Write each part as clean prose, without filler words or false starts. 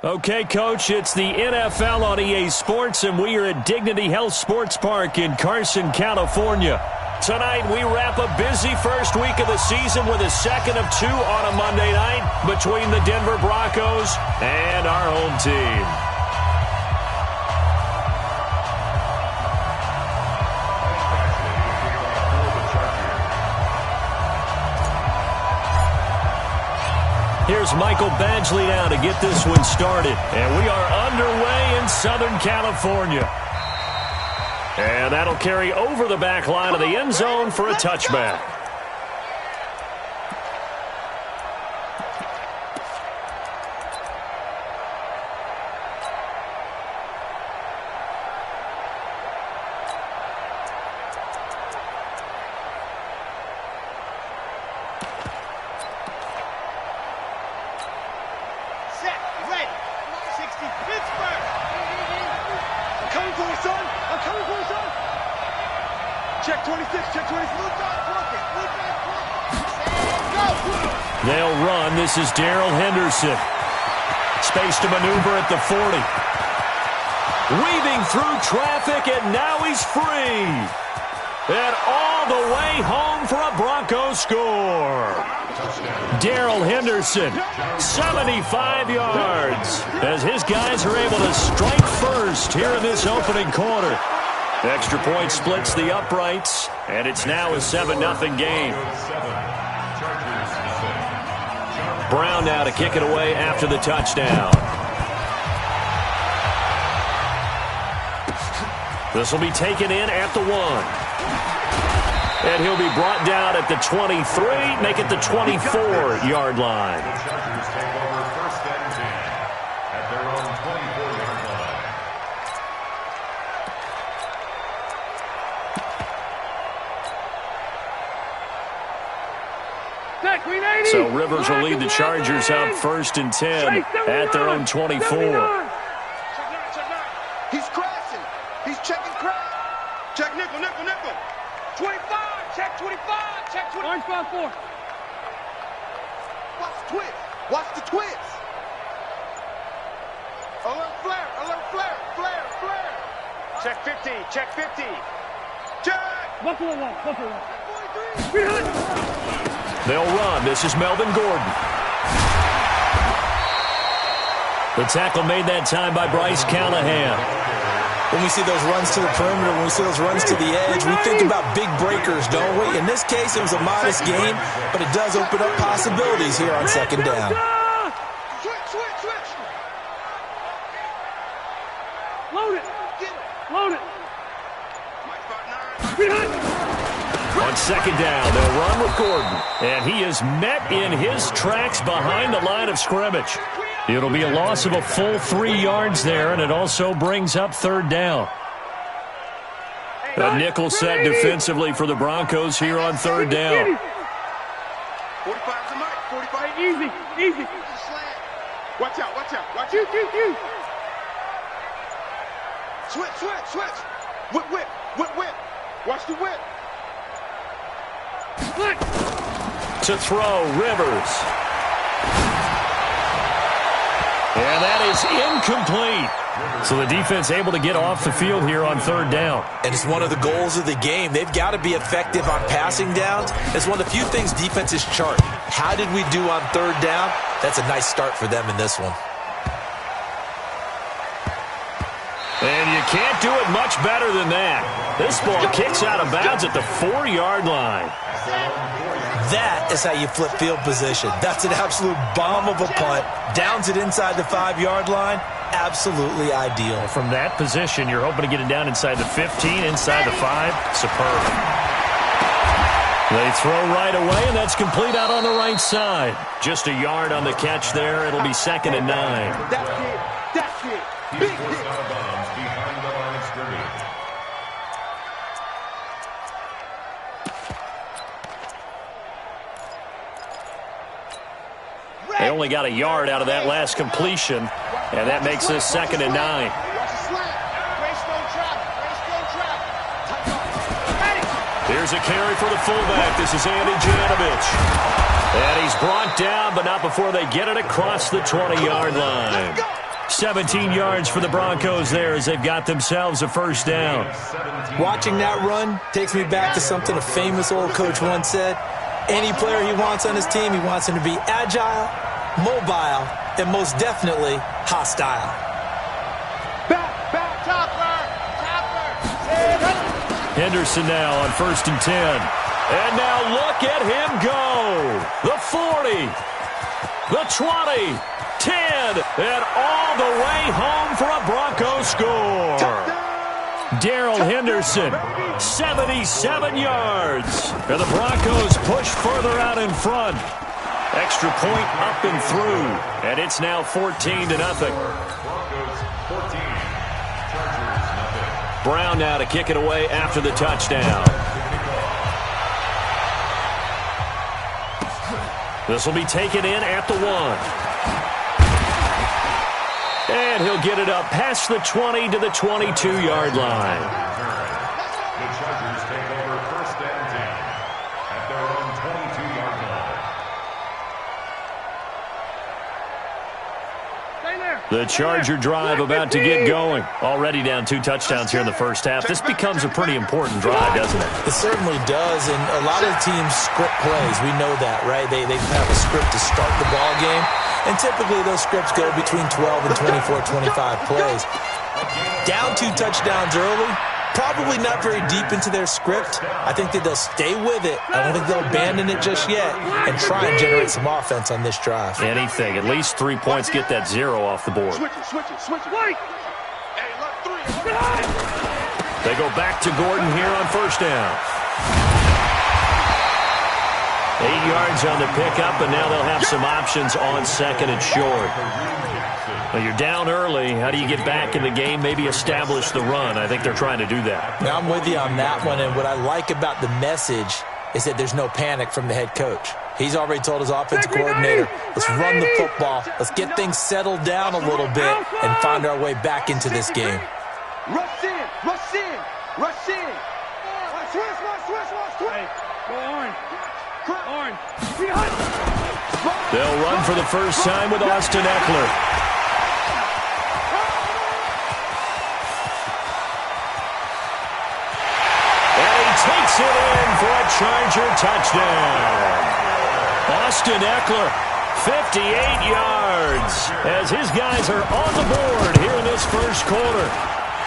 Okay, Coach, it's the NFL on EA Sports, and we are at Dignity Health Sports Park in Carson, California. Tonight, we wrap a busy first week of the season with a second of two on a Monday night between the Denver Broncos and our home team. Here's Michael Badgley now to get this one started. And we are underway in Southern California. And that'll carry over the back line of the end zone for a touchback. Check 26, check 26. They'll run. This is Darrell Henderson. Space to maneuver at the 40. Weaving through traffic, and now he's free. And all the way home for a Broncos score. Darrell Henderson, 75 yards, as his guys are able to strike first here in this opening quarter. Extra point splits the uprights, and it's now a 7-0 game. Brown now to kick it away after the touchdown. This will be taken in at the 1. And he'll be brought down at the 23, make it the 24-yard line. So Rivers will lead the Chargers up 1st and 10 at their own 24. He's crashing. He's checking crash. Check nickel, nickel, nickel. 25, check 25, check 25. Orange 4. Watch the twist. Watch the twist. Alert flare, flare. Check 50, check 50. Check. Buffalo 1. They'll run. This is Melvin Gordon. The tackle made that time by Bryce Callahan. When we see those runs to the perimeter, when we see those runs to the edge, we think about big breakers, don't we? In this case, it was a modest gain, but it does open up possibilities here on second down. Switch. Load it. On second down, they'll run with Gordon. And he is met in his tracks behind the line of scrimmage. It'll be a loss of a full 3 yards there, and it also brings up third down. A nickel set defensively for the Broncos here on third down. 45 to Mike. 45. Easy. Watch out. You. Switch. Whip. Watch the whip. To throw, Rivers. And that is incomplete. So the defense able to get off the field here on third down. And it's one of the goals of the game. They've got to be effective on passing downs. It's one of the few things defenses chart. How did we do on third down? That's a nice start for them in this one. And you can't do it much better than that. This ball kicks out of bounds at the 4-yard line. That is how you flip field position. That's an absolute bomb of a punt. Downs it inside the 5-yard line. Absolutely ideal. From that position, you're hoping to get it down inside the 15, inside the 5. Superb. They throw right away, and that's complete out on the right side. Just a yard on the catch there. It'll be 2nd and 9. That's it. Big hit. They only got a yard out of that last completion, and that makes this 2nd and 9. Here's a carry for the fullback. This is Andy Janovich. And he's brought down, but not before they get it across the 20-yard line. 17 yards for the Broncos there as they've got themselves a first down. Watching that run takes me back to something a famous old coach once said. Any player he wants on his team, he wants him to be agile, mobile, and most definitely hostile. Back, topper. Henderson now on 1st and 10. And now look at him go. The 40, the 20, 10, and all the way home for a Broncos score. Darrell Henderson, 77 yards. And the Broncos push further out in front. Extra point up and through. And it's now 14-0. Brown now to kick it away after the touchdown. This will be taken in at the 1. And he'll get it up past the 20 to the 22-yard line. The Chargers take over 1st and 10 at their own 22-yard line. Stay there. The Charger drive about to get going. Already down 2 touchdowns here in the first half. This becomes a pretty important drive, doesn't it? It certainly does, and a lot of teams script plays. We know that, right? They have a script to start the ball game, and typically those scripts go between 12 and 24, 25 plays. Down 2 touchdowns early, probably not very deep into their script. I think that they'll stay with it. I don't think they'll abandon it just yet and try and generate some offense on this drive. Anything. At least 3 points, get that 0 off the board. Switch it. Wait. Hey, look, 3. They go back to Gordon here on 1st down. 8 yards on the pickup, and now they'll have some options on 2nd and short. Well, you're down early. How do you get back in the game? Maybe establish the run. I think they're trying to do that. Now, I'm with you on that one, and what I like about the message is that there's no panic from the head coach. He's already told his offensive coordinator, let's run the football, let's get things settled down a little bit and find our way back into this game. Rush in. Switch. Hey, go Orange. They'll run for the first time with Austin Eckler. And he takes it in for a Charger touchdown. Austin Eckler, 58 yards, as his guys are on the board here in this first quarter.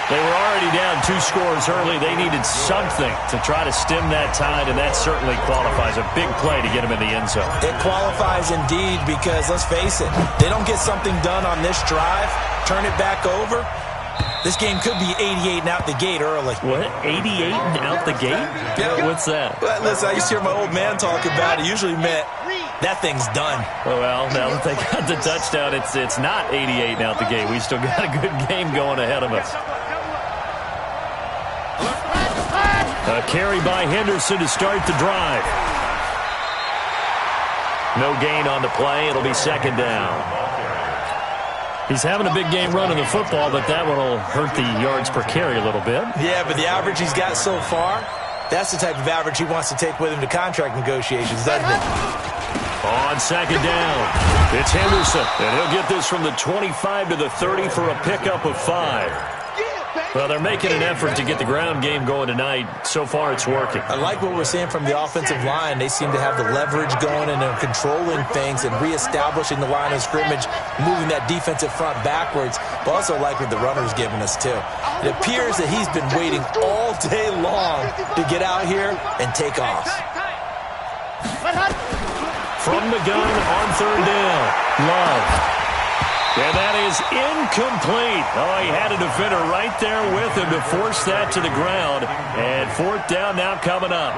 They were already down 2 scores early. They needed something to try to stem that tide, and that certainly qualifies. A big play to get him in the end zone. It qualifies indeed because, let's face it, they don't get something done on this drive, turn it back over, this game could be 88 and out the gate early. What? 88 and out the gate? Yeah. What's that? Well, listen, I used to hear my old man talk about it. Usually meant that thing's done. Oh, well, now that they got the touchdown, it's not 88 and out the gate. We still got a good game going ahead of us. A carry by Henderson to start the drive. No gain on the play. It'll be 2nd down. He's having a big game running the football, but that one will hurt the yards per carry a little bit. Yeah, but the average he's got so far, that's the type of average he wants to take with him to contract negotiations, doesn't it? On 2nd down, it's Henderson, and he'll get this from the 25 to the 30 for a pickup of 5. Well, they're making an effort to get the ground game going tonight. So far, it's working. I like what we're seeing from the offensive line. They seem to have the leverage going, and they're controlling things and reestablishing the line of scrimmage, moving that defensive front backwards. But also like what the runner's giving us, too. It appears that he's been waiting all day long to get out here and take off. From the gun on 3rd down, Love. And that is incomplete. Oh, he had a defender right there with him to force that to the ground. And 4th down now coming up.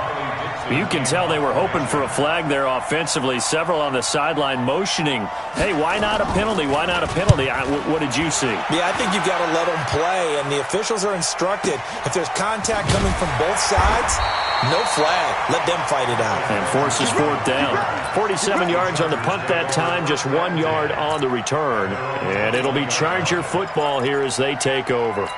You can tell they were hoping for a flag there offensively. Several on the sideline motioning, hey, why not a penalty? Why not a penalty? What did you see? Yeah, I think you've got to let them play, and the officials are instructed. If there's contact coming from both sides, no flag. Let them fight it out. And forces 4th down. 47 yards on the punt that time, just 1 yard on the return. And it'll be Charger football here as they take over.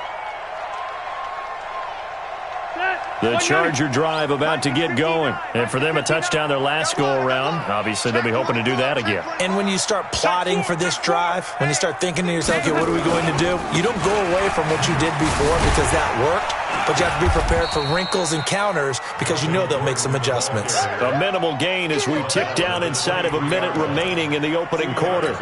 The Charger drive about to get going. And for them, a touchdown their last go-around. Obviously, they'll be hoping to do that again. And when you start plotting for this drive, when you start thinking to yourself, okay, what are we going to do? You don't go away from what you did before because that worked, but you have to be prepared for wrinkles and counters because you know they'll make some adjustments. A minimal gain as we tick down inside of a minute remaining in the opening quarter.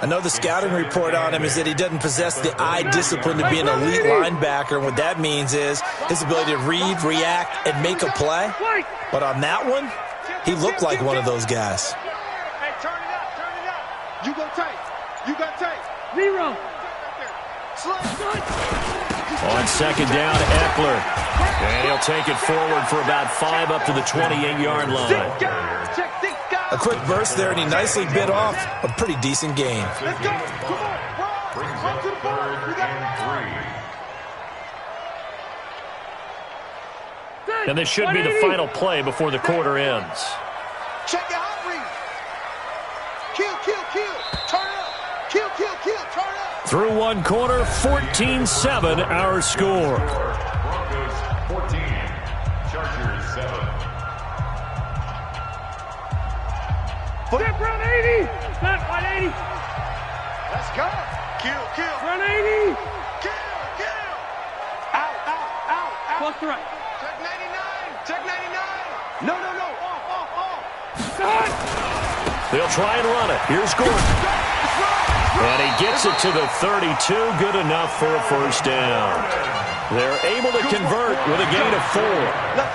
I know the scouting report on him is that he doesn't possess the eye discipline to be an elite linebacker. And what that means is his ability to read, react, and make a play. But on that one, he looked like one of those guys. Hey, turn it up. You go tight. You got tight. Zero. On second down, Eckler. And he'll take it forward for about 5 up to the 28-yard line. A quick burst there, and he nicely bit off a pretty decent gain. Let's go. Come on. Run to the ball. We got 3. And this should be the final play before the quarter ends. Check your hot read. Kill. Turn up. Kill. Turn up. Through one quarter, 14-7 our score. Broncos 14, Chargers 7. Step run 80. Step 180. Let's go. Kill. Run 80. Kill. Out. Plus the right. Check 99. No. Off. Start. They'll try and run it. Here's Gordon. And he gets it to the 32. Good enough for a first down. They're able to convert with a gain of 4.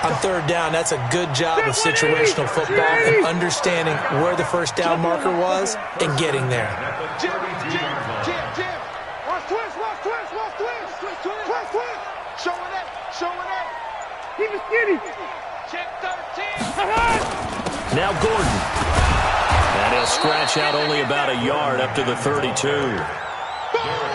On third down, that's a good job of situational football and understanding where the first down marker was and getting there. Jim. Watch twist. Showing it. Keep it skinny. Check 13. Now Gordon. And he'll scratch out only about a yard up to the 32.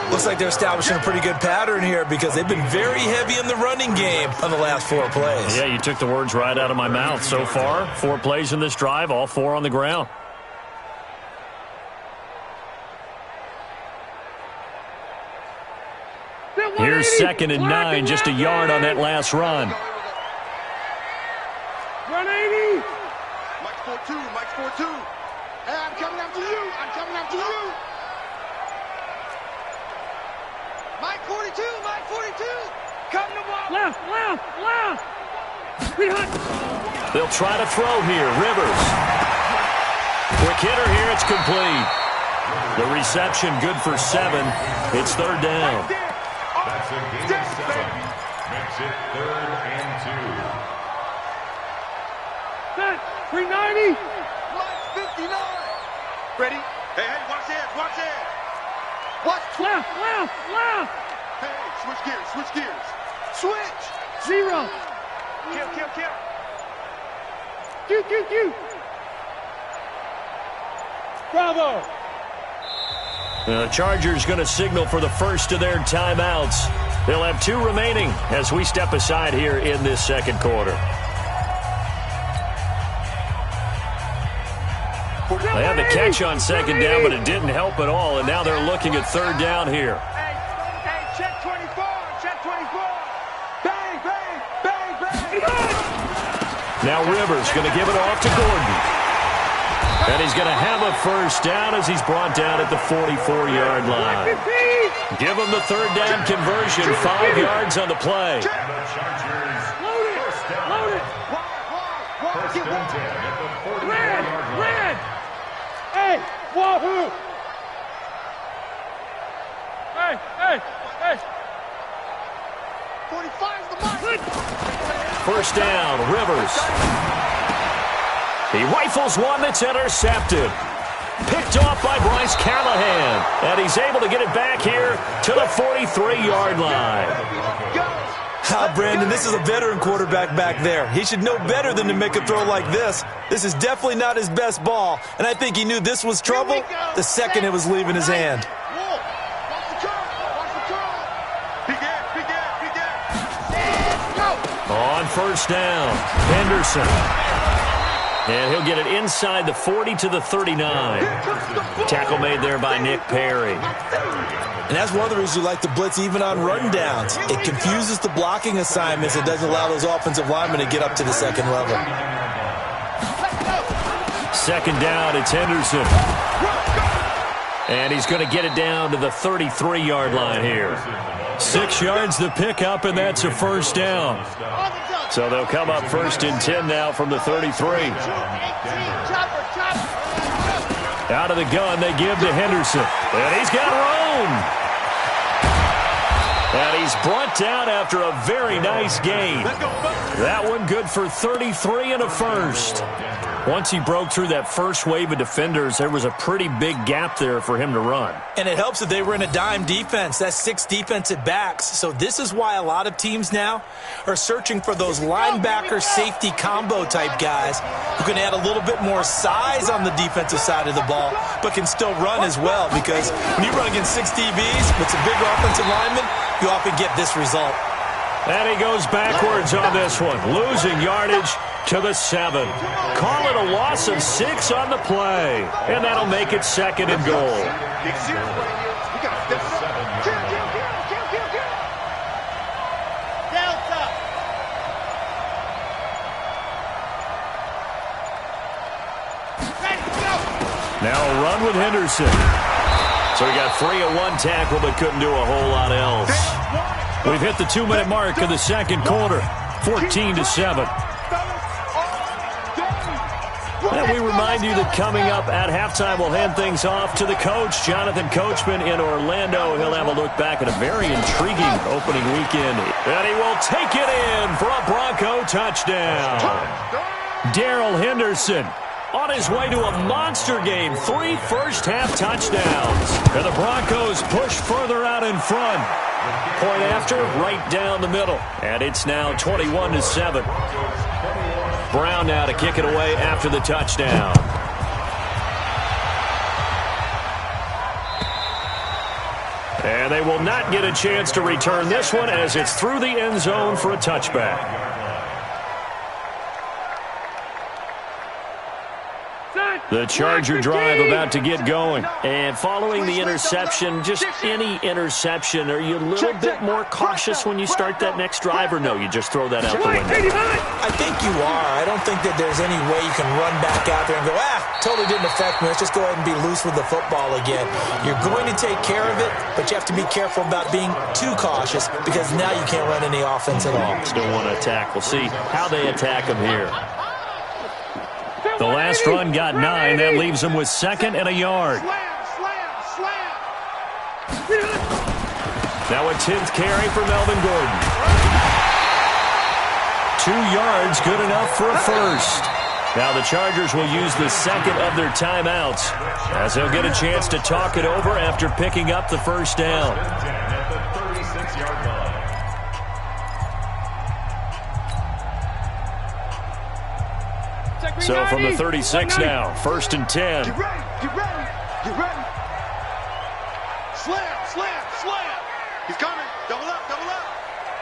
Looks like they're establishing a pretty good pattern here because they've been very heavy in the running game on the last 4 plays. Yeah, you took the words right out of my mouth. So far, 4 plays in this drive, all 4 on the ground. Here's 2nd and 9, just a yard on that last run. Run 80. Mike's 4-2. Hey, I'm coming after you. Mike 42. Come to ball. Left. Sweet hunt. They'll try to throw here. Rivers. Quick hitter here. It's complete. The reception good for 7. It's third down. That's a gain of 7. Makes it 3rd and 2. Set. 390. Mike 59. Ready? Hey, watch that. Watch. Left. Hey, switch gears. Switch. Zero. Kill. Q. Bravo. The Chargers going to signal for the first of their timeouts. They'll have 2 remaining as we step aside here in this second quarter. They had the catch on second down, but it didn't help at all, and now they're looking at third down here. Hey, check 24. Bang. Now Rivers going to give it off to Gordon. And he's going to have a first down as he's brought down at the 44-yard line. Give him the third down conversion, 5 yards on the play. The Chargers first down. Load it. First and 10 at the 44-yard line. Red. Hey, wahoo. Hey. 45's the mark. First down, Rivers. He rifles one that's intercepted. Picked off by Bryce Callahan. And he's able to get it back here to the 43-yard line. Brandon, this is a veteran quarterback back there. He should know better than to make a throw like this. This is definitely not his best ball, and I think he knew this was trouble the second it was leaving his hand. On first down, Henderson. And he'll get it inside the 40 to the 39. Tackle made there by Nick Perry. And that's one of the reasons you like the blitz even on rundowns. It confuses the blocking assignments. It doesn't allow those offensive linemen to get up to the second level. Second down, it's Henderson. And he's going to get it down to the 33-yard line here. 6 yards the pickup, and that's a first down. So they'll come up first and 10 now from the 33. Out of the gun, they give to Henderson. And he's got room. And he's brought down after a very nice gain. That one good for 33 and a first. Once he broke through that first wave of defenders, there was a pretty big gap there for him to run. And it helps that they were in a dime defense. That's 6 defensive backs. So this is why a lot of teams now are searching for those linebacker safety combo type guys who can add a little bit more size on the defensive side of the ball, but can still run as well, because when you run against 6 DBs with some bigger offensive linemen, you often get this result. And he goes backwards on this one, losing yardage to the 7. Call it a loss of 6 on the play, and that'll make it second and goal. Now a run with Henderson. So he got free of one tackle, but couldn't do a whole lot else. We've hit the 2-minute mark of the second quarter, 14-7. And we remind you that coming up at halftime, we'll hand things off to the coach, Jonathan Coachman in Orlando. He'll have a look back at a very intriguing opening weekend. And he will take it in for a Bronco touchdown. Darrell Henderson on his way to a monster game. 3 first-half touchdowns. And the Broncos push further out in front. Point after, right down the middle. And it's now 21-7. Brown now to kick it away after the touchdown. And they will not get a chance to return this one as it's through the end zone for a touchback. The Charger drive about to get going. And following the interception, just any interception, are you a little bit more cautious when you start that next drive, or no, you just throw that out the window? I think you are. I don't think that there's any way you can run back out there and go, totally didn't affect me. Let's just go ahead and be loose with the football again. You're going to take care of it, but you have to be careful about being too cautious, because now you can't run any offense at all. Still want to attack. We'll see how they attack him here. The last run got 9. That leaves him with 2nd and a yard. Now a 10th carry for Melvin Gordon. 2 yards, good enough for a first. Now the Chargers will use the second of their timeouts, as they'll get a chance to talk it over after picking up the first down. So from the 36 now, 1st and 10. Get ready, get ready, get ready. Slam, slam, slam. He's coming. Double up, double up.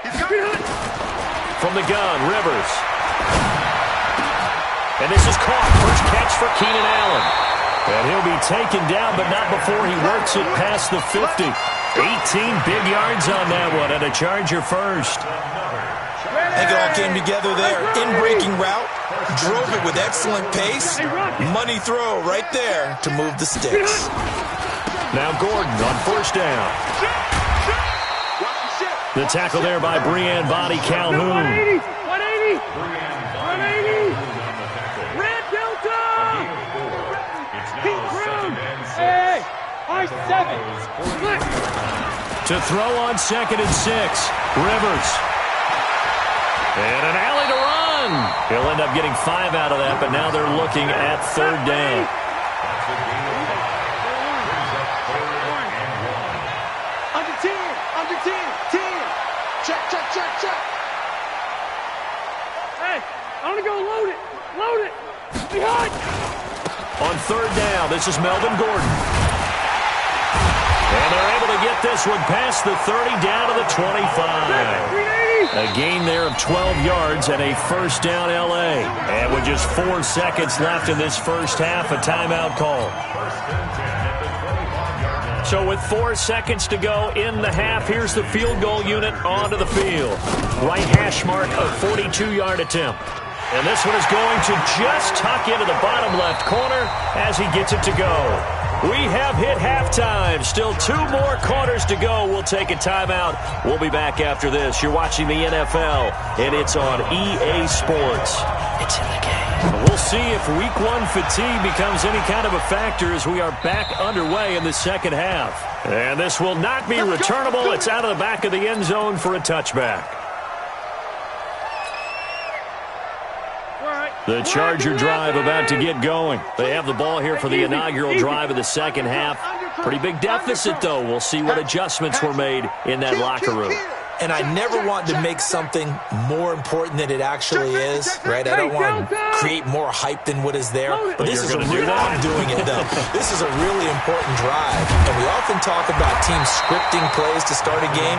He's coming. From the gun, Rivers. And this is caught. First catch for Keenan Allen. And he'll be taken down, but not before he works it past the 50. 18 big yards on that one, and a Charger first. I think it all came together there. In-breaking route, drove it with excellent pace. Money throw right there to move the sticks. Now Gordon on first down. The tackle there by Breanne Body Calhoun. 180! 180! Red Delta! Heat room! Hey! I-7! Split! To throw on 2nd and 6. Rivers. And an alley to run. He'll end up getting 5 out of that, but now they're looking at 3rd down. Under 10, under 10, 10. Check, check, check, check. Hey, I'm gonna go load it. Load it. Behind. On 3rd down, this is Melvin Gordon. And they're able to get this one past the 30 down to the 25. A gain there of 12 yards and a first down L.A. And with just 4 seconds left in this first half. A timeout call. So with 4 seconds to go in the half, here's the field goal unit onto the field. Right hash mark, a 42-yard attempt. And this one is going to just tuck into the bottom left corner as he gets it to go. We have hit halftime. Still 2 more quarters to go. We'll take a timeout. We'll be back after this. You're watching the NFL, and it's on EA Sports. It's in the game. We'll see if Week 1 fatigue becomes any kind of a factor as we are back underway in the second half. And this will not be returnable. It's out of the back of the end zone for a touchback. The Charger drive about to get going. They have the ball here for the inaugural drive of the second half. Pretty big deficit, though. We'll see what adjustments were made in that locker room. And I never want to make something more important than it actually is, right? I don't want to create more hype than what is there. But this is a real, I'm doing it, though. This is a really important drive. And we often talk about teams scripting plays to start a game.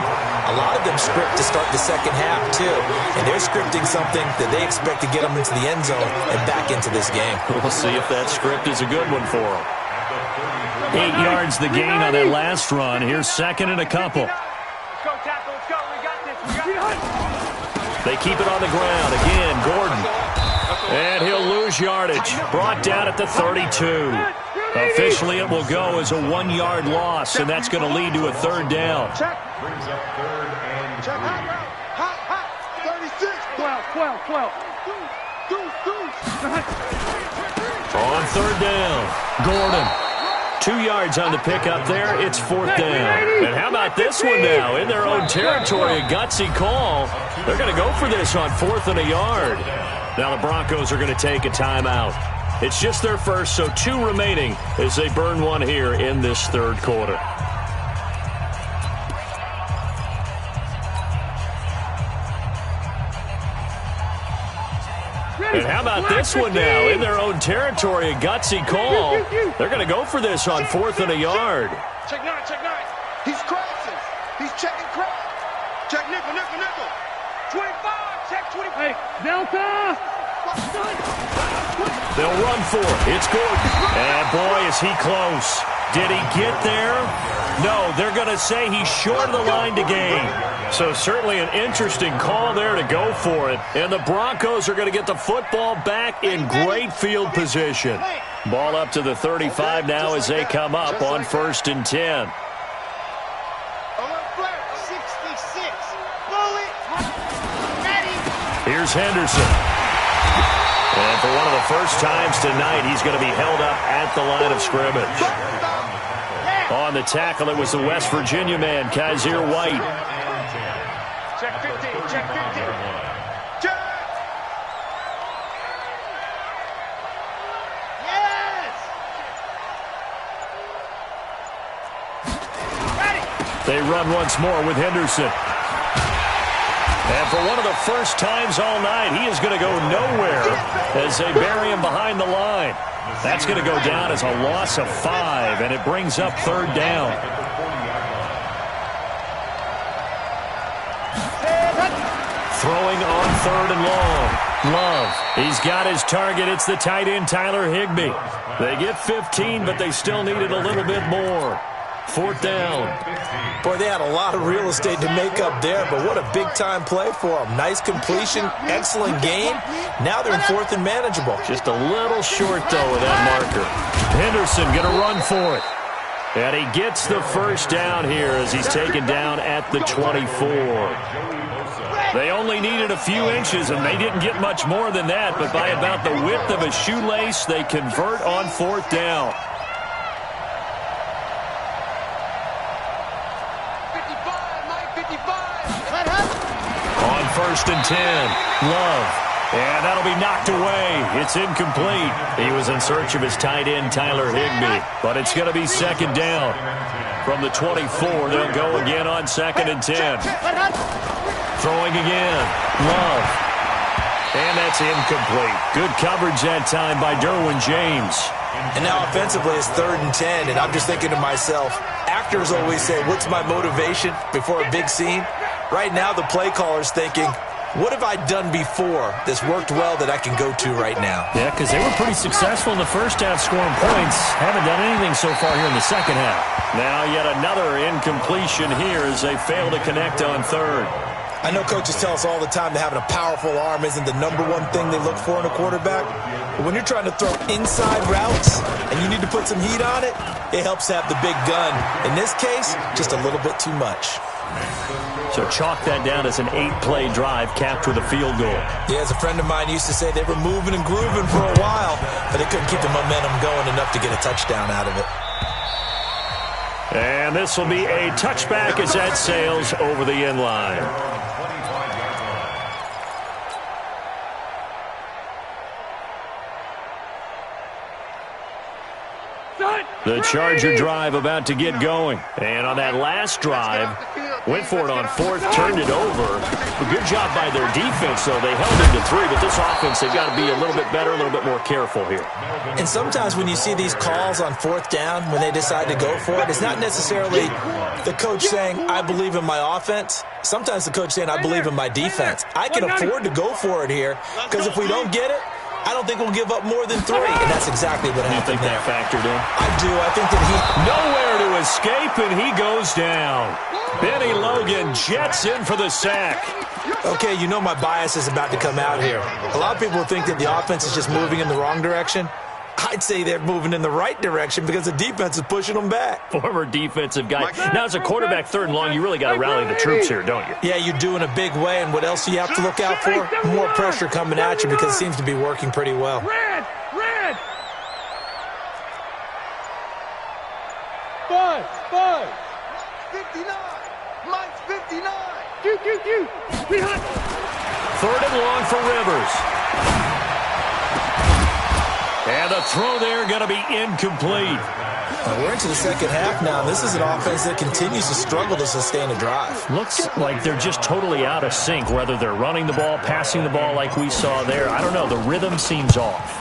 A lot of them script to start the second half, too. And they're scripting something that they expect to get them into the end zone and back into this game. We'll see if that script is a good one for them. 8 yards the gain on that last run. Here's second and a couple. They keep it on the ground. Again, Gordon. And he'll lose yardage. Brought down at the 32. Officially, it will go as a 1-yard loss, and that's going to lead to a third down. Brings up third and 3. Hot. 36. 12. On third down, Gordon. 2 yards on the pickup there. It's fourth down. And how about this one now? In their own territory, a gutsy call. They're going to go for this on 4th and a yard. Now the Broncos are going to take a timeout. It's just their first, so 2 remaining as they burn one here in this third quarter. And how about this one now? In their own territory, a gutsy call. They're going to go for this on 4th and a yard. Check 9. He's crossing. He's checking crack. Check nickel. 25. Check 25. Hey, Delta! They'll run for it. It's Gordon. And boy, is he close. Did he get there? No, they're going to say he's short of the line to gain. So certainly an interesting call there to go for it. And the Broncos are going to get the football back in great field position. Ball up to the 35 now as they come up on 1st and 10. 66. Bullet. Ready. Here's Henderson. And for one of the first times tonight, he's going to be held up at the line of scrimmage. On the tackle, it was the West Virginia man, Kaiser White. Check 15. Check 15. Check. Yes. Ready. They run once more with Henderson. And for one of the first times all night, he is going to go nowhere as they bury him behind the line. That's going to go down as a loss of 5, and it brings up third down. Throwing on 3rd and long. Love. He's got his target. It's the tight end, Tyler Higbee. They get 15, but they still needed a little bit more. 4th down. Boy, they had a lot of real estate to make up there, but what a big-time play for them. Nice completion, excellent game. Now they're in 4th and manageable. Just a little short, though, with that marker. Henderson going to run for it. And he gets the first down here as he's taken down at the 24. They only needed a few inches, and they didn't get much more than that, but by about the width of a shoelace, they convert on 4th down. 1st and 10. Love. And that'll be knocked away. It's incomplete. He was in search of his tight end, Tyler Higbee. But it's going to be 2nd down. From the 24, they'll go again on 2nd and 10. Throwing again. Love. And that's incomplete. Good coverage that time by Derwin James. And now offensively it's 3rd and 10, and I'm just thinking to myself, actors always say, what's my motivation before a big scene? Right now the play caller's thinking, What have I done before that's worked well that I can go to right now? Yeah, because they were pretty successful in the first half scoring points. Haven't done anything so far here in the second half. Now yet another incompletion here as they fail to connect on third. I know coaches tell us all the time that having a powerful arm isn't the number one thing they look for in a quarterback. But when you're trying to throw inside routes and you need to put some heat on it, it helps to have the big gun. In this case, just a little bit too much. So chalk that down as an 8-play drive capped with a field goal. Yeah, as a friend of mine used to say, they were moving and grooving for a while, but they couldn't keep the momentum going enough to get a touchdown out of it. And this will be a touchback as that sails over the end line. The Charger drive about to get going. And on that last drive, went for it on fourth, turned it over. A good job by their defense, though. They held it to 3, but this offense, they've got to be a little bit better, a little bit more careful here. And sometimes when you see these calls on fourth down, when they decide to go for it, it's not necessarily the coach saying, I believe in my offense. Sometimes the coach saying, I believe in my defense. I can afford to go for it here, because if we don't get it, I don't think we'll give up more than 3, and that's exactly what happened there. You think that factored in? I do. I think that nowhere to escape, and he goes down. Benny Logan jets in for the sack. Okay, you know my bias is about to come out here. A lot of people think that the offense is just moving in the wrong direction. I'd say they're moving in the right direction because the defense is pushing them back. Former defensive guy. Now, as a quarterback, 3rd and long, you really got to rally the troops here, don't you? Yeah, you do in a big way. And what else do you have to look out for? More pressure coming at you because it seems to be working pretty well. Red! 5! 59! Mike's 59! Q! Behind! 3rd and long for Rivers. And the throw there going to be incomplete. We're into the second half now. This is an offense that continues to struggle to sustain a drive. Looks like they're just totally out of sync, whether they're running the ball, passing the ball like we saw there. I don't know. The rhythm seems off.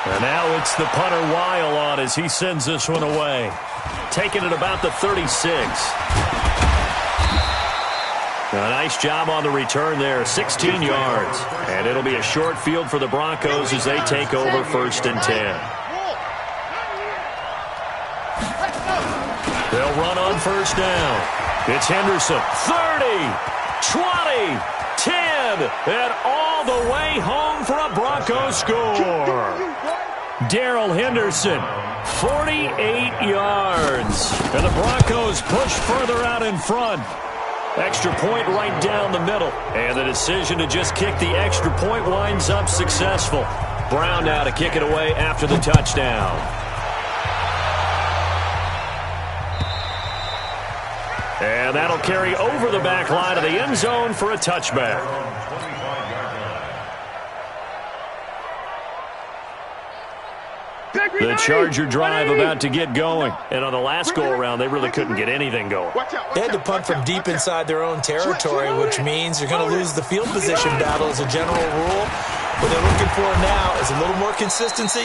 And now it's the punter Weil on as he sends this one away. Taking it about the 36. A nice job on the return there, 16 yards. And it'll be a short field for the Broncos as they take over 1st and 10. They'll run on 1st down. It's Henderson, 30, 20, 10, and all the way home for a Broncos score. Darrell Henderson, 48 yards. And the Broncos push further out in front. Extra point right down the middle. And the decision to just kick the extra point winds up successful. Brown now to kick it away after the touchdown. And that'll carry over the back line of the end zone for a touchback. The Charger drive about to get going. And on the last go-around, they really couldn't get anything going. They had to punt from deep inside their own territory, which means you're going to lose the field position battle as a general rule. What they're looking for now is a little more consistency,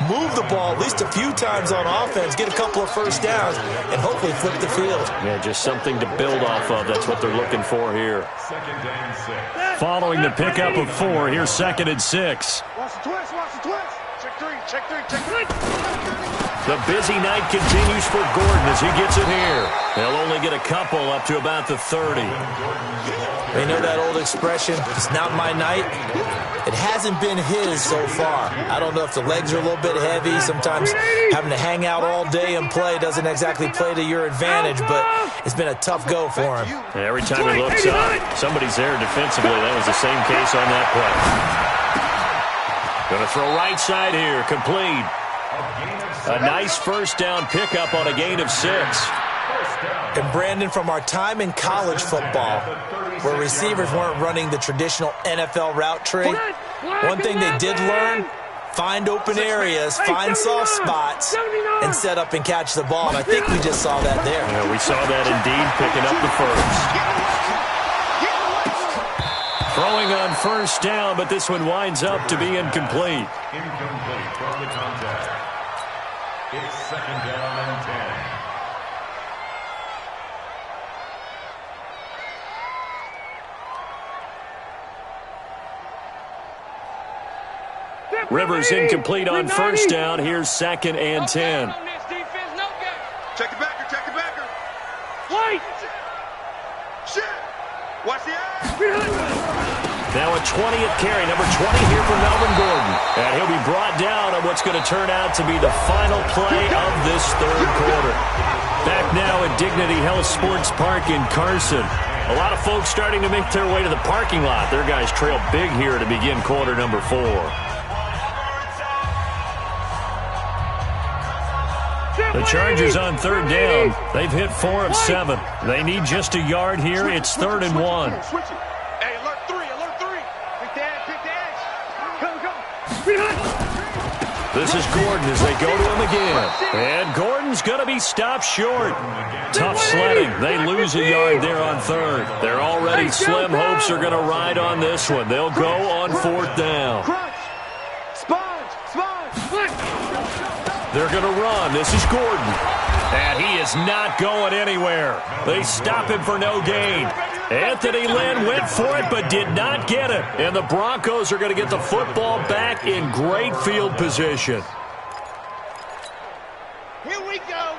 move the ball at least a few times on offense, get a couple of first downs, and hopefully flip the field. Yeah, just something to build off of. That's what they're looking for here. Following the pickup of 4, here's 2nd and 6. Watch the twist. Check three. The busy night continues for Gordon as he gets it here. They'll only get a couple up to about the 30. They know that old expression, it's not my night. It hasn't been his so far. I don't know if the legs are a little bit heavy. Sometimes having to hang out all day and play doesn't exactly play to your advantage, but it's been a tough go for him. And every time he looks up, somebody's there defensively. That was the same case on that play. Going to throw right side here, complete. A nice first down pickup on a gain of 6. And Brandon, from our time in college football, where receivers weren't running the traditional NFL route tree, one thing they did learn, find open areas, find soft spots, and set up and catch the ball. And I think we just saw that there. Yeah, we saw that indeed, picking up the first. Throwing on first down, but this one winds up to be incomplete. Incomplete from the contact. It's 2nd down and 10. Rivers incomplete on first down. Here's 2nd and 10. Check the backer, check the backer. Wait! Shit! Watch the eye! Now a 20th carry, number 20 here for Melvin Gordon. And he'll be brought down on what's going to turn out to be the final play of this third quarter. Back now at Dignity Health Sports Park in Carson. A lot of folks starting to make their way to the parking lot. Their guys trail big here to begin quarter number 4. The Chargers on third down. They've hit 4 of 7. They need just a yard here. It's 3rd and 1. Switch it. Hey, alert 3, alert 3. Big dash, big dash. Come. This is Gordon as they go to him again. And Gordon's going to be stopped short. Tough sledding. They lose a yard there on 3rd. They're already slim hopes are going to ride on this one. They'll go on 4th down. Crunch. Sponge. They're going to run. This is Gordon. And he is not going anywhere. They stop him for no gain. Anthony Lynn went for it but did not get it. And the Broncos are going to get the football back in great field position. Here we go.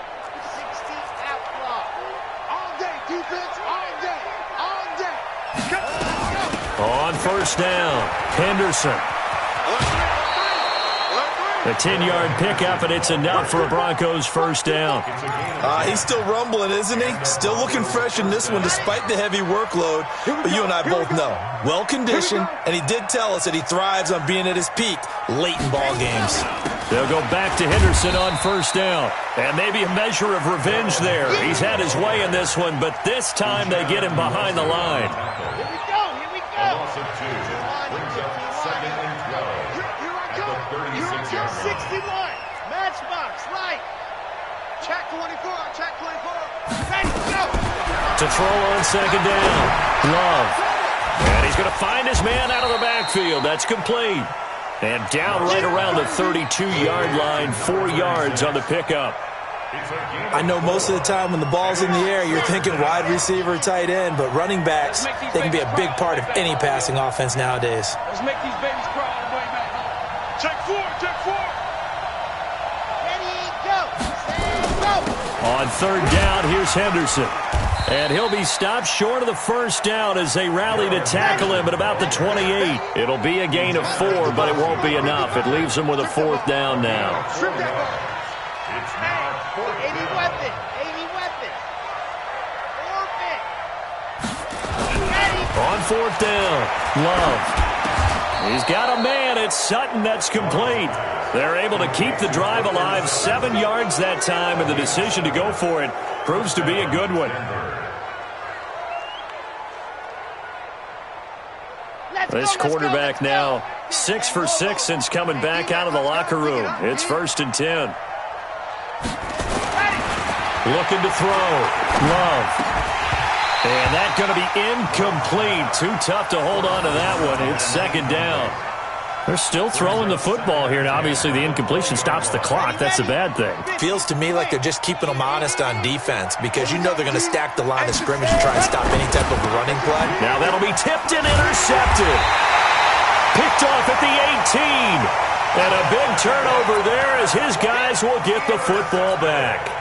60 outlaw. All day, defense. All day. On first down, Henderson. A 10-yard pickup, and it's enough for a Broncos first down. He's still rumbling, isn't he? Still looking fresh in this one despite the heavy workload. But you and I both know, well-conditioned, and he did tell us that he thrives on being at his peak late in ball games. They'll go back to Henderson on first down. And maybe a measure of revenge there. He's had his way in this one, but this time they get him behind the line. Here we go. A loss of 2 brings up 2nd and 12. Here I come. 60 line. Matchbox, right. Check 24. Check 24. Ready, go. To throw on 2nd down. Love. And he's going to find his man out of the backfield. That's complete. And down right around the 32-yard line. 4 yards on the pickup. I know most of the time when the ball's in the air, you're thinking wide receiver, tight end, but running backs, they can be a big part of any passing offense nowadays. Let's make these babies crawl all the way back home. Check 4. Check 4. Ready, go. Stand, go. On 3rd down, here's Henderson. And he'll be stopped short of the first down as they rally to tackle him at about the 28. It'll be a gain of 4, but it won't be enough. It leaves him with a 4th down now. Strip that ball. It's now 4th 80 down. weapon. 80 weapon. Orbit. Ready. On 4th down, Love. He's got a man. It's Sutton. That's complete. They're able to keep the drive alive. 7 yards that time, and the decision to go for it proves to be a good one. This quarterback now 6 for 6 since coming back out of the locker room. It's 1st and 10. Looking to throw. Love. And that's going to be incomplete. Too tough to hold on to that one. It's 2nd down. They're still throwing the football here. Now, obviously, the incompletion stops the clock. That's a bad thing. Feels to me like they're just keeping them honest on defense because you know they're going to stack the line of scrimmage and try and stop any type of running play. Now that'll be tipped and intercepted. Picked off at the 18. And a big turnover there as his guys will get the football back.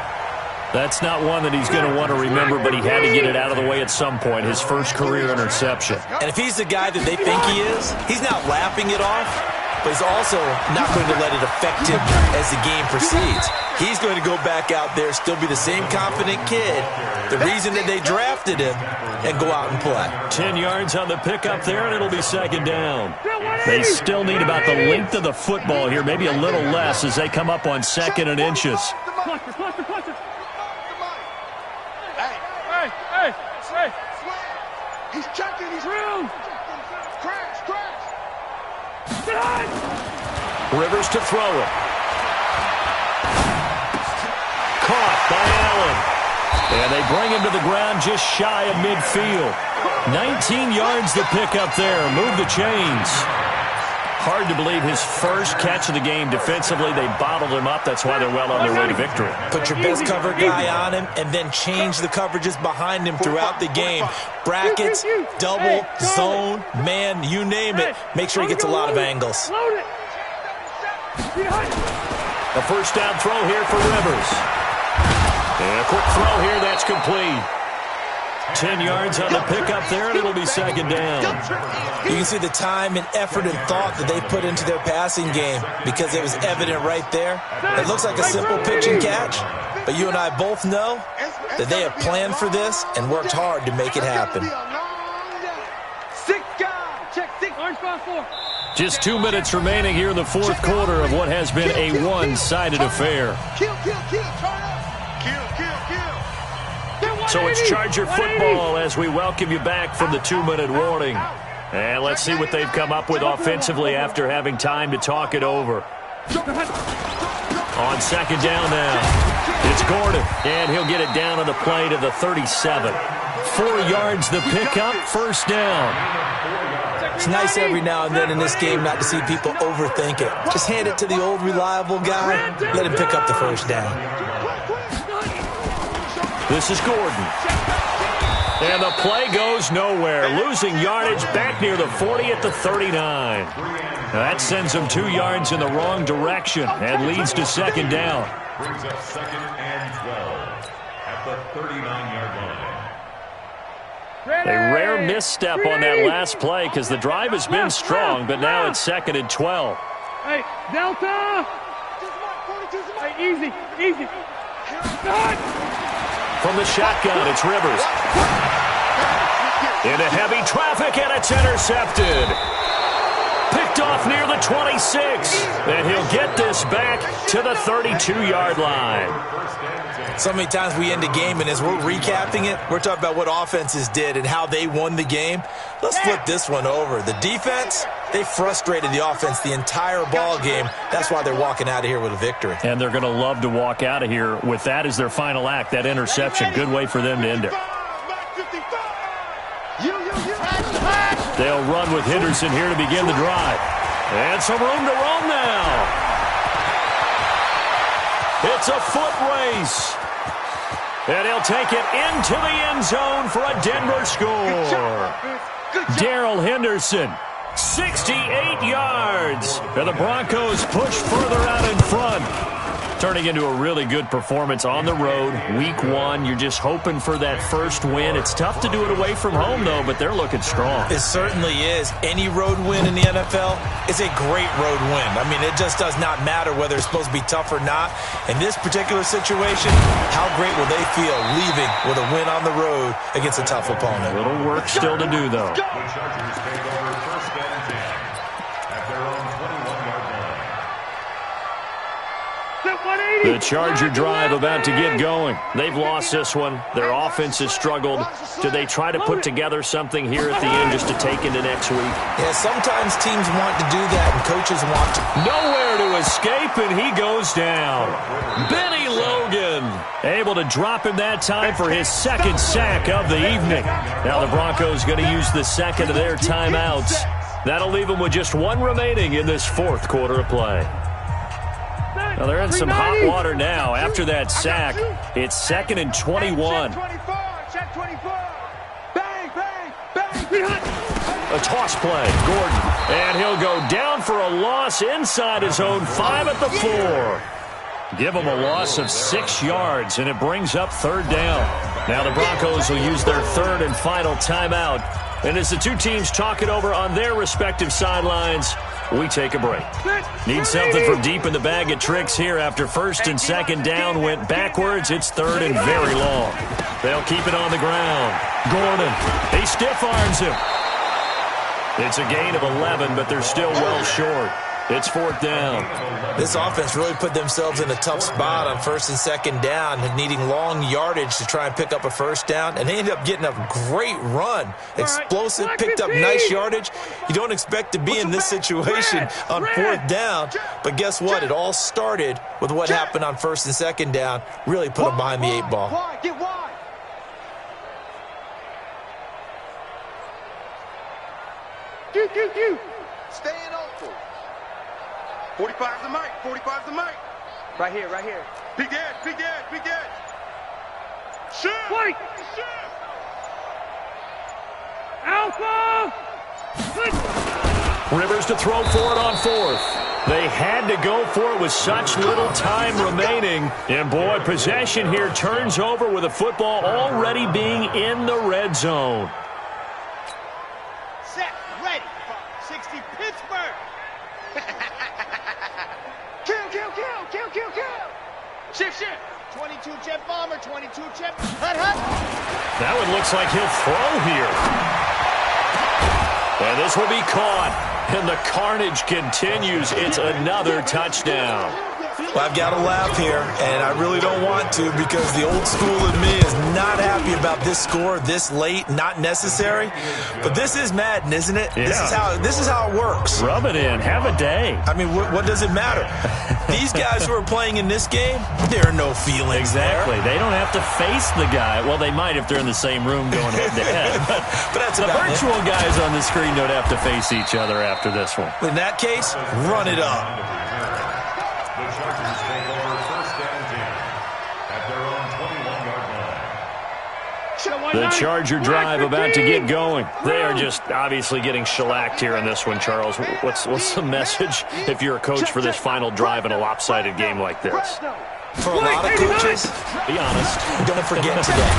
That's not one that he's going to want to remember, but he had to get it out of the way at some point, his first career interception. And if he's the guy that they think he is, he's not laughing it off, but he's also not going to let it affect him as the game proceeds. He's going to go back out there, still be the same confident kid, the reason that they drafted him, and go out and play. 10 yards on the pickup there, and it'll be 2nd down. They still need about the length of the football here, maybe a little less as they come up on 2nd and inches. Cluster. Hey. He's checking. He's Through. Crash. Rivers to throw it. Caught by Allen. And they bring him to the ground just shy of midfield. 19 yards to pick up there. Move the chains. Hard to believe his first catch of the game defensively. They bottled him up. That's why they're well on their way to victory. Put your best cover guy on him and then change the coverages behind him throughout the game. Brackets, double, zone, man, you name it. Make sure he gets a lot of angles. Load it. A first down throw here for Rivers. And a quick throw here, that's complete. 10 yards on the pickup there, and it'll be second down. You can see the time and effort and thought that they put into their passing game because it was evident right there. It looks like a simple pitch and catch, but you and I both know that they have planned for this and worked hard to make it happen. Just 2 minutes remaining here in the fourth quarter of what has been a one-sided affair. So it's Charger football as we welcome you back from the 2-minute warning. And let's see what they've come up with offensively after having time to talk it over. On second down now, it's Gordon, and he'll get it down on the play to the 37. 4 yards the pickup, first down. It's nice every now and then in this game not to see people overthink it. Just hand it to the old reliable guy, let him pick up the first down. This is Gordon. And the play goes nowhere. Losing yardage back near the 40 at the 39. Now that sends them 2 yards in the wrong direction and leads to second down. Brings up second and 12 at the 39-yard line. A rare misstep on that last play because the drive has been strong, but now it's second and 12. Hey, Delta! Hey, easy. From the shotgun, it's Rivers. Into heavy traffic, and it's intercepted. Picked off near the 26. And he'll get this back to the 32-yard line. So many times we end a game, and as we're recapping it, we're talking about what offenses did and how they won the game. Let's flip this one over. The defense, they frustrated the offense the entire ball game. That's why they're walking out of here with a victory. And they're going to love to walk out of here with that as their final act, that interception. Good way for them to end it. They'll run with Henderson here to begin the drive. And some room to roam now. It's a foot race. And he'll take it into the end zone for a Denver score. Darrell Henderson, 68 yards. And the Broncos push further out in front. Turning into a really good performance on the road. Week 1, you're just hoping for that first win. It's tough to do it away from home, though, but they're looking strong. It certainly is. Any road win in the NFL is a great road win. I mean, it just does not matter whether it's supposed to be tough or not. In this particular situation, how great will they feel leaving with a win on the road against a tough opponent? A little work still to do, though. The Chargers take over first and 10 at their own 21-yard line. The Charger drive about to get going. They've lost this one. Their offense has struggled. Do they try to put together something here at the end just to take into next week? Yeah, sometimes teams want to do that and coaches want to. Nowhere to escape, and he goes down. Benny Logan able to drop him that time for his second sack of the evening. Now the Broncos going to use the second of their timeouts. That'll leave them with just one remaining in this fourth quarter of play. Now they're in some hot water now. After that sack, it's second and 21. Check 24. Bang, bang, bang. A toss play, Gordon. And he'll go down for a loss inside his own 5 at the 4. Give him a loss of 6 yards, and it brings up third down. Now the Broncos will use their third and final timeout. And as the two teams talk it over on their respective sidelines, we take a break. Need something from deep in the bag of tricks here after first and second down went backwards. It's third and very long. They'll keep it on the ground. Gordon, he stiff arms him. It's a gain of 11, but they're still well short. It's fourth down. This offense really put themselves in a tough spot on first and second down, needing long yardage to try and pick up a first down, and they ended up getting a great run. Explosive, picked up nice yardage. You don't expect to be in this situation on fourth down, but guess what? It all started with what happened on first and second down. Really put them behind the 8 ball. Get wide. Stay in open. 45's the mic. 45's the mic. Right here. Big edge. Shoot. Wait. Alpha. Rivers to throw for it on fourth. They had to go for it with such little time remaining. And, boy, possession here turns over with the football already being in the red zone. Set, ready. 60 Pittsburgh. Kill. Shift. 22 jet bomber, 22 jet. Hut. That one looks like he'll throw here. And this will be caught. And the carnage continues. It's another touchdown. Well, I've got to laugh here, and I really don't want to because the old school in me is not happy about this score this late, not necessary. But this is Madden, isn't it? Yeah. This is how it works. Rub it in. Have a day. I mean, what does it matter? These guys who are playing in this game, there are no feelings Exactly. there. They don't have to face the guy. Well, they might if they're in the same room going head-to-head. But that's the about virtual it. guys on the screen don't have to face each other after this one. In that case, run it up. The Chargers take over first and 10 at their own 21-yard line. The Charger drive about to get going. They are just obviously getting shellacked here in this one, Charles. What's the message if you're a coach for this final drive in a lopsided game like this? For a lot of coaches, Be honest. don't forget today.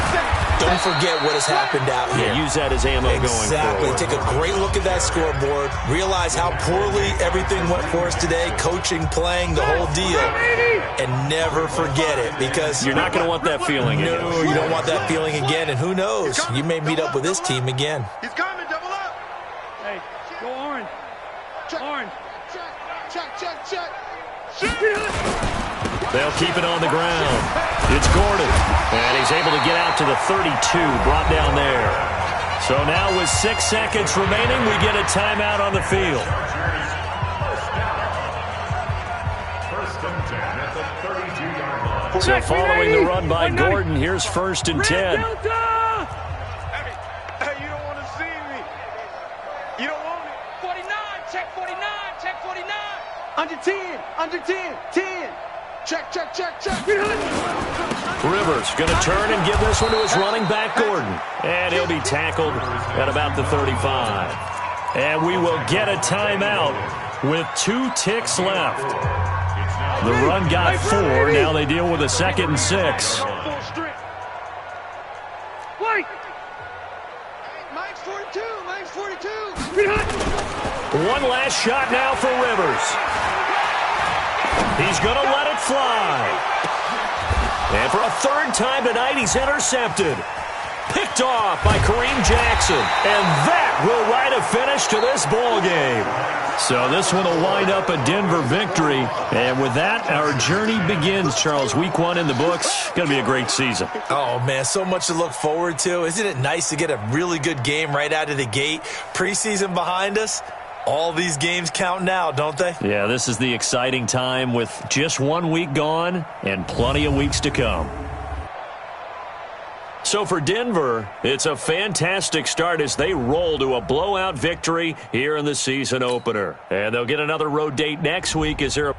Don't forget what has happened out here. Yeah, use that as ammo going Exactly. forward. Take a great look at that scoreboard. Realize how poorly everything went for us today. Coaching, playing, the whole deal. And never forget it because You're not going to want that feeling again. no, you don't want that feeling again. And who knows? You may meet up with this team again. He's coming, double up. Hey, go orange. Orange. Check. They'll keep it on the ground. It's Gordon. And he's able to get out to the 32, brought down there. So now with 6 seconds remaining, we get a timeout on the field. First and 10 at the 32-yard line. So following the run by Gordon, here's 1st and 10. Delta! Hey, you don't want to see me. You don't want it. 49, check 49. Under 10. 10. Check. Rivers going to turn and give this one to his running back, Gordon. And he'll be tackled at about the 35. And we will get a timeout with 2 ticks left. The run got 4. Now they deal with a 2nd and 6. White! Mike's 42. One last shot now for Rivers. He's going to let it fly. And for a 3rd time tonight, he's intercepted. Picked off by Kareem Jackson. And that will write a finish to this ball game. So this one will wind up a Denver victory. And with that, our journey begins, Charles. Week 1 in the books. Going to be a great season. Oh, man, so much to look forward to. Isn't it nice to get a really good game right out of the gate? Preseason behind us. All these games count now, don't they? Yeah, this is the exciting time with just 1 week gone and plenty of weeks to come. So for Denver, it's a fantastic start as they roll to a blowout victory here in the season opener. And they'll get another road date next week as they're